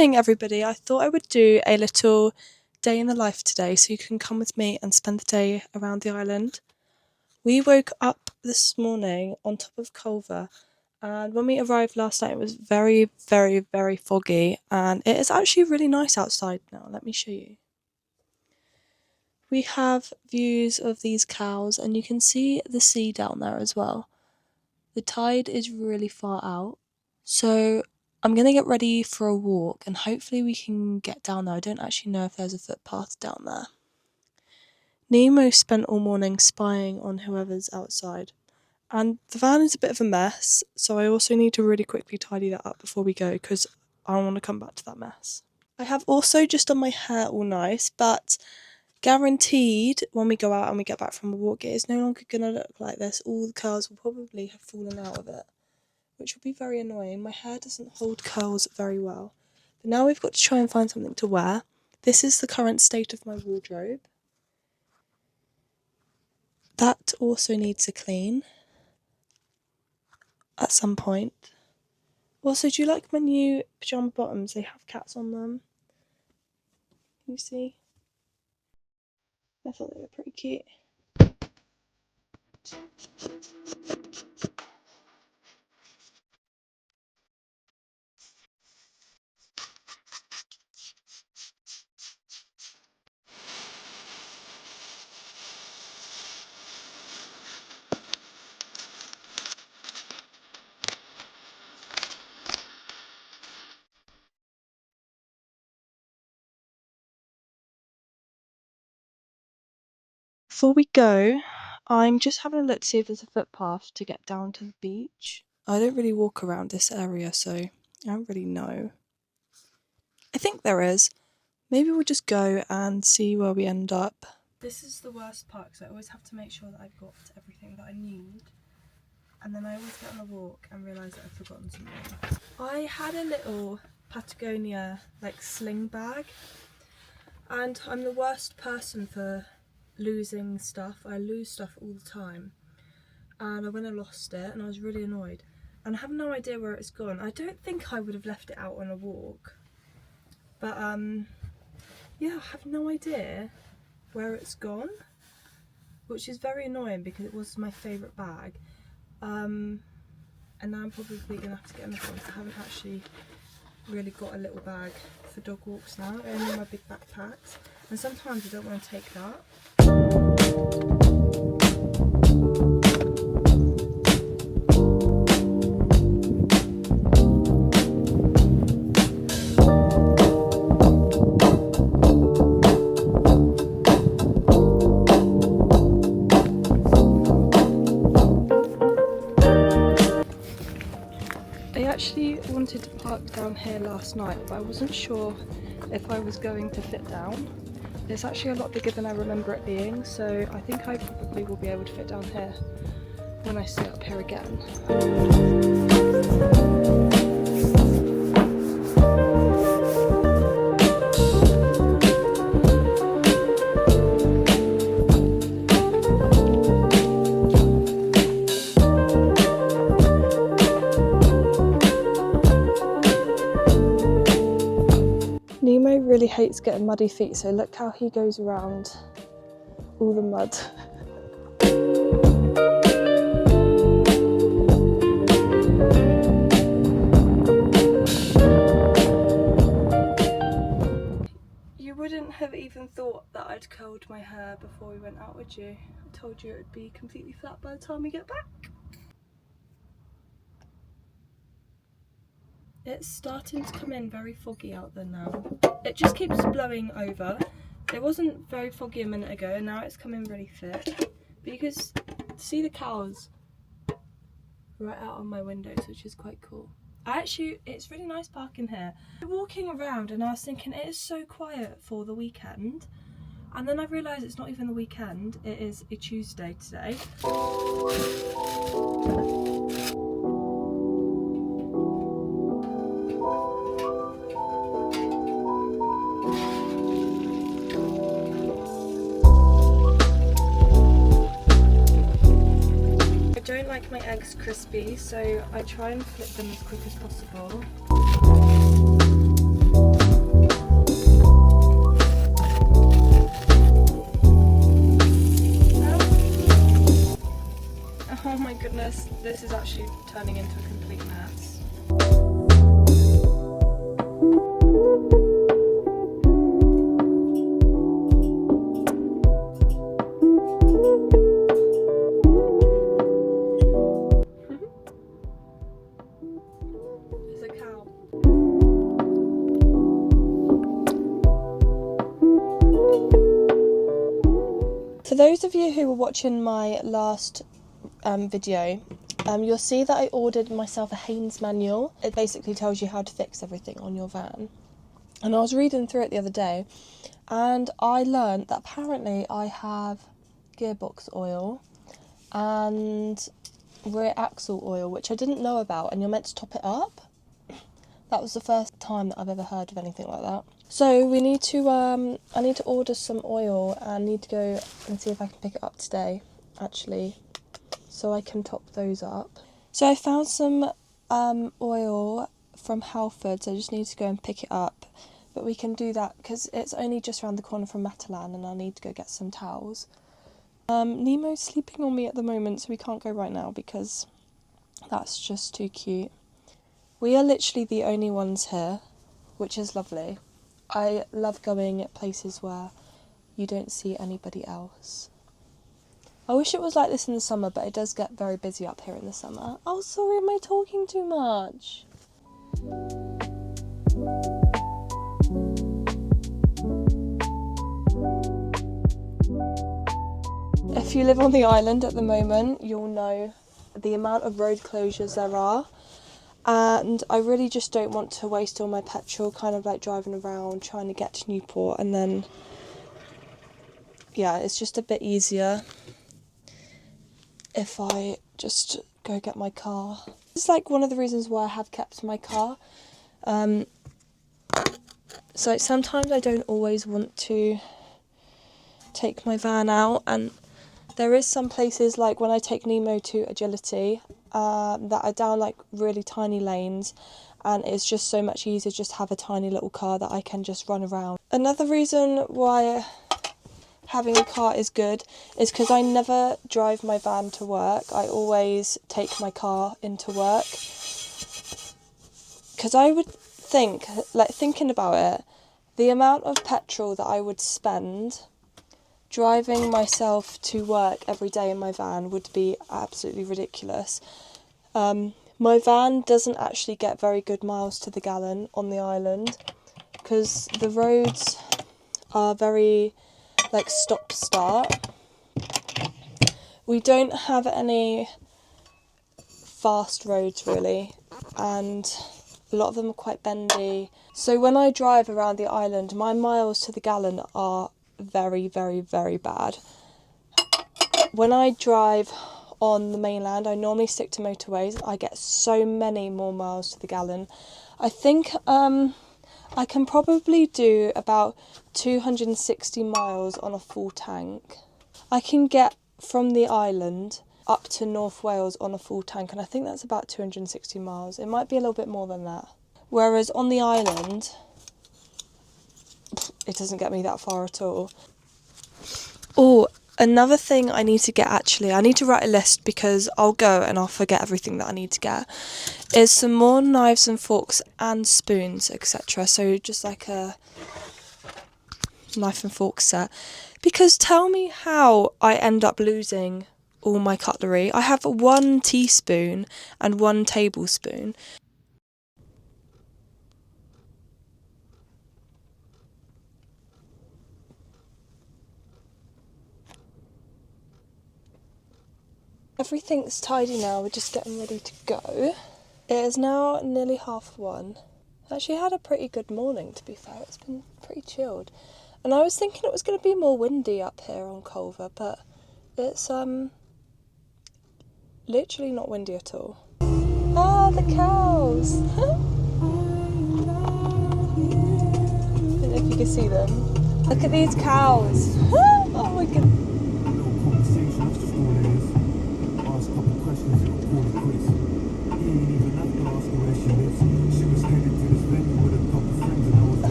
morning, everybody. I thought I would do a little day in the life today so you can come with me and spend the day around the island. We woke up this morning on top of Culver, and when we arrived last night it was very, very, very foggy, and it is actually really nice outside now. Let me show you. We have views of these cows and you can see the sea down there as well. The tide is really far out, so I'm going to get ready for a walk and hopefully we can get down there. I don't actually know if there's a footpath down there. Nemo spent all morning spying on whoever's outside, and the van is a bit of a mess, so I also need to really quickly tidy that up before we go because I don't want to come back to that mess. I have also just done my hair all nice, but guaranteed when we go out and we get back from a walk, it is no longer going to look like this. All the curls will probably have fallen out of it, which will be very annoying. My hair doesn't hold curls very well. But now we've got to try and find something to wear. This is the current state of my wardrobe. That also needs a clean at some point. Also, do you like my new pyjama bottoms? They have cats on them. Can you see? I thought they were pretty cute. Before we go, I'm just having a look to see if there's a footpath to get down to the beach. I don't really walk around this area, so I don't really know. I think there is. Maybe we'll just go and see where we end up. This is the worst part because I always have to make sure that I've got everything that I need. And then I always get on a walk and realise that I've forgotten something. I had a little Patagonia sling bag, and I'm the worst person for losing stuff. I lose stuff all the time, and I went and lost it and I was really annoyed and I have no idea where it's gone. I don't think I would have left it out on a walk, but yeah, I have no idea where it's gone, which is very annoying because it was my favourite bag. And now I'm probably going to have to get another one because I haven't actually really got a little bag for dog walks now, only my big backpacks, and sometimes I don't want to take that. I actually wanted to park down here last night, but I wasn't sure if I was going to fit down. It's actually a lot bigger than I remember it being, so I think I probably will be able to fit down here when I stay up here again. Nemo really hates getting muddy feet, so look how he goes around all the mud. You wouldn't have even thought that I'd curled my hair before we went out, would you? I told you it would be completely flat by the time we get back. It's starting to come in very foggy out there now. It just keeps blowing over. It wasn't very foggy a minute ago and now it's coming really thick. But you can see the cows right out on my windows, which is quite cool. It's really nice parking here. I'm walking around and I was thinking it is so quiet for the weekend. And then I realised it's not even the weekend, it is a Tuesday today. I don't like my eggs crispy, so I try and flip them as quick as possible. Oh my goodness, this is actually turning into a complete mess. There's a cow. For those of you who were watching my last video, you'll see that I ordered myself a Haynes manual. It basically tells you how to fix everything on your van. And I was reading through it the other day, and I learned that apparently I have gearbox oil and rear axle oil, which I didn't know about, and you're meant to top it up. That was the first time that I've ever heard of anything like that. So we need to, I need to order some oil and need to go and see if I can pick it up today, actually, so I can top those up. So I found some oil from Halford, so I just need to go and pick it up. But we can do that because it's only just around the corner from Matalan, and I need to go get some towels. Nemo's sleeping on me at the moment, so we can't go right now because that's just too cute. We are literally the only ones here, which is lovely. I love going at places where you don't see anybody else. I wish it was like this in the summer, but it does get very busy up here in the summer. Oh, sorry, am I talking too much? If you live on the island at the moment, you'll know the amount of road closures there are. And I really just don't want to waste all my petrol kind of like driving around trying to get to Newport, and then yeah, it's just a bit easier if I just go get my car. It's like one of the reasons why I have kept my car. So sometimes I don't always want to take my van out, and there is some places like when I take Nemo to Agility that are down like really tiny lanes, and it's just so much easier just to have a tiny little car that I can just run around. Another reason why having a car is good is because I never drive my van to work. I always take my car into work, because I would think, like thinking about it, the amount of petrol that I would spend driving myself to work every day in my van would be absolutely ridiculous. My van doesn't actually get very good miles to the gallon on the island because the roads are very like stop-start. We don't have any fast roads really, and a lot of them are quite bendy. So when I drive around the island, my miles to the gallon are very, very, very bad. When I drive on the mainland, I normally stick to motorways. I get so many more miles to the gallon. I think I can probably do about 260 miles on a full tank. I can get from the island up to North Wales on a full tank, and I think that's about 260 miles. It might be a little bit more than that. Whereas on the island, it doesn't get me that far at all. Oh, another thing I need to get, actually, I need to write a list because I'll go and I'll forget everything that I need to get, is some more knives and forks and spoons, etc. So just like a knife and fork set. Because tell me how I end up losing all my cutlery. I have 1 teaspoon and 1 tablespoon. Everything's tidy now, we're just getting ready to go. It is now nearly 1:30. I actually had a pretty good morning, to be fair. It's been pretty chilled. And I was thinking it was going to be more windy up here on Culver, but it's literally not windy at all. Ah, the cows! I don't know if you can see them. Look at these cows! Oh my goodness.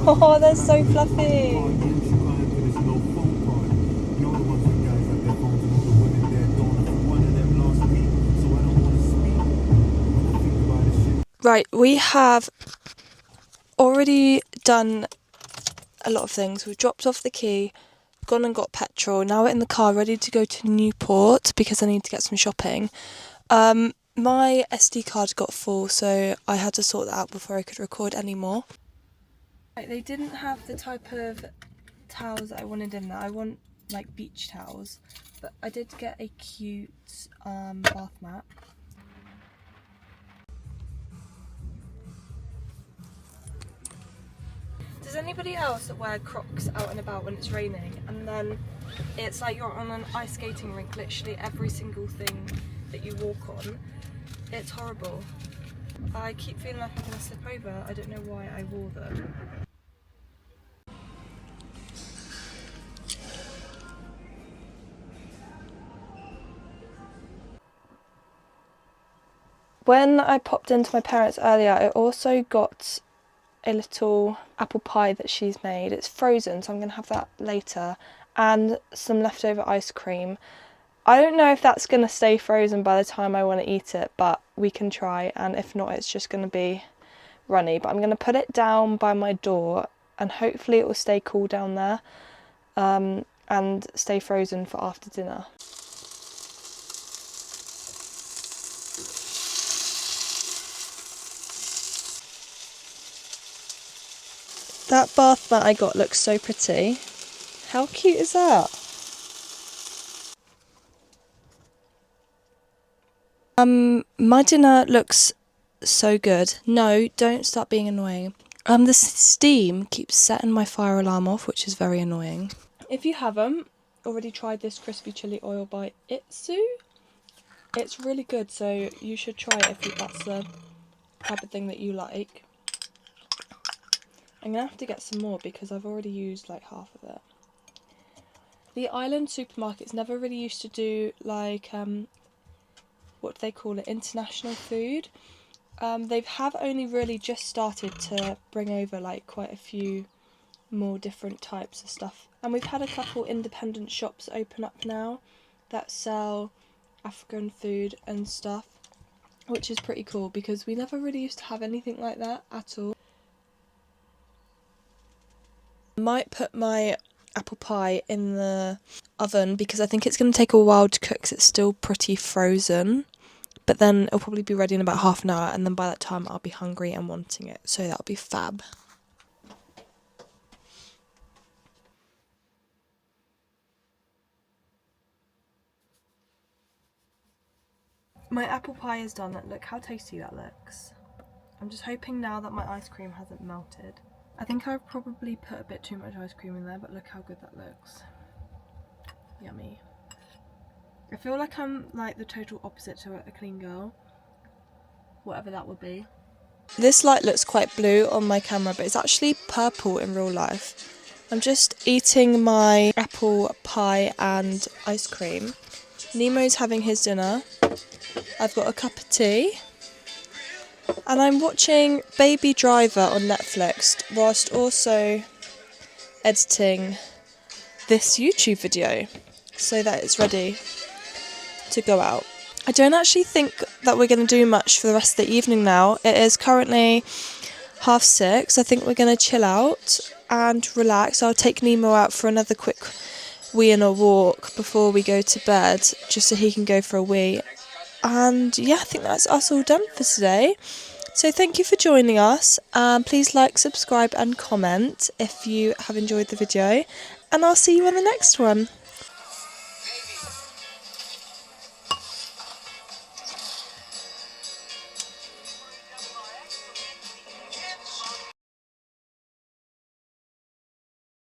Oh, they're so fluffy. Right, we have already done a lot of things. We've dropped off the key, gone and got petrol. Now we're in the car ready to go to Newport because I need to get some shopping. My SD card got full, so I had to sort that out before I could record anymore. Right, they didn't have the type of towels that I wanted in there. I want like beach towels, but I did get a cute bath mat. Does anybody else wear Crocs out and about when it's raining, and then it's like you're on an ice skating rink, literally every single thing that you walk on? It's horrible. I keep feeling like I'm going to slip over. I don't know why I wore them. When I popped into my parents' earlier, I also got a little apple pie that she's made. It's frozen, so I'm going to have that later, and some leftover ice cream. I don't know if that's going to stay frozen by the time I want to eat it, but we can try, and if not, it's just going to be runny. But I'm going to put it down by my door, and hopefully it will stay cool down there, and stay frozen for after dinner. That bath mat I got looks so pretty. How cute is that? My dinner looks so good. No, don't start being annoying. The steam keeps setting my fire alarm off, which is very annoying. If you haven't already tried this crispy chili oil by Itsu, it's really good, so you should try it if that's the type of thing that you like. I'm going to have to get some more because I've already used like half of it. The island supermarkets never really used to do like, what do they call it, international food. They have only really just started to bring over like quite a few more different types of stuff. And we've had a couple independent shops open up now that sell African food and stuff, which is pretty cool because we never really used to have anything like that at all. I might put my apple pie in the oven because I think it's going to take a while to cook because it's still pretty frozen, but then it'll probably be ready in about half an hour, and then by that time I'll be hungry and wanting it, so that'll be fab. My apple pie is done. Look how tasty that looks. I'm just hoping now that my ice cream hasn't melted. I think I've probably put a bit too much ice cream in there, but look how good that looks. Yummy. I feel like I'm like the total opposite to a clean girl, whatever that would be. This light looks quite blue on my camera, but it's actually purple in real life. I'm just eating my apple pie and ice cream. Nemo's having his dinner. I've got a cup of tea. And I'm watching Baby Driver on Netflix whilst also editing this YouTube video so that it's ready to go out. I don't actually think that we're going to do much for the rest of the evening now. It is currently 6:30. I think we're going to chill out and relax. I'll take Nemo out for another quick wee and a walk before we go to bed, just so he can go for a wee. And yeah, I think that's us all done for today. So thank you for joining us. Please like, subscribe and comment if you have enjoyed the video. And I'll see you on the next one.